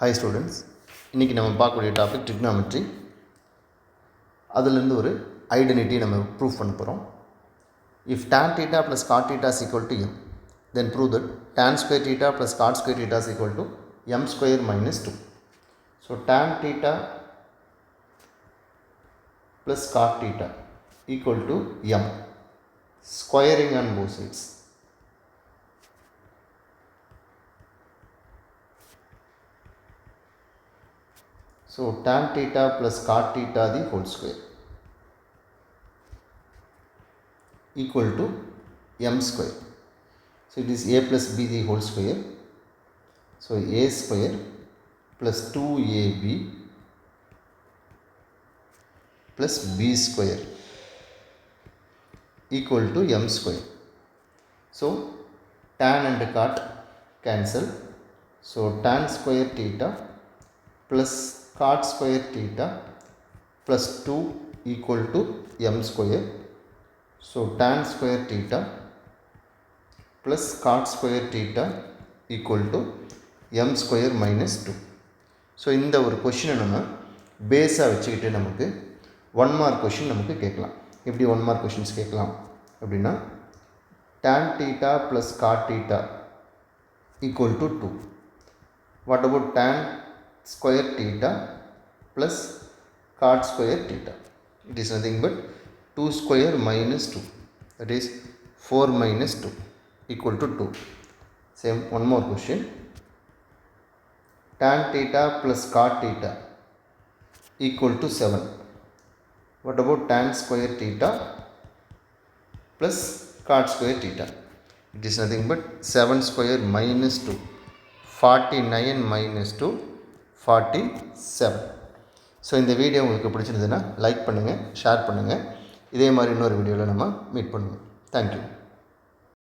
Hi students, இன்றைக்கி நம்ம பார்க்கக்கூடிய டாபிக் trigonometry. அதிலிருந்து ஒரு ஐடென்டிட்டி நம்ம ப்ரூஃப் பண்ண போகிறோம். If tan theta plus cot theta is equal to m, then prove that tan square theta plus cot square theta is equal to m square minus 2. So tan theta plus cot theta equal to m, squaring on both sides. So tan theta plus cot theta the whole square equal to m square. So it is a plus b the whole square. So a square plus 2ab plus b square equal to m square. So tan and cot cancel. So tan square theta plus cot square theta plus 2 equal to m square. So tan square theta plus cot square theta equal to m square minus 2. So இந்த ஒரு கொஷினை நம்ம பேஸாக வச்சுக்கிட்டு நமக்கு 1 mark question நமக்கு கேட்கலாம். எப்படி 1 மார்க் கொஷின்ஸ் கேட்கலாம் அப்படின்னா tan theta plus cot theta equal to 2. What about tan square theta plus cot square theta? It is nothing but 2 square minus 2, that is 4 minus 2 equal to 2. Same one more question. Tan theta plus cot theta equal to 7. What about tan square theta plus cot square theta? It is nothing but 7 square minus 2, 49 minus 2, 47. So இந்த video உங்களுக்கு பிடிச்சிருந்ததுன்னா like பண்ணுங்கள், share பண்ணுங்கள். இதே மாதிரி இன்னொரு வீடியோவில் நம்ம மீட் பண்ணுவோம். தேங்க்யூ.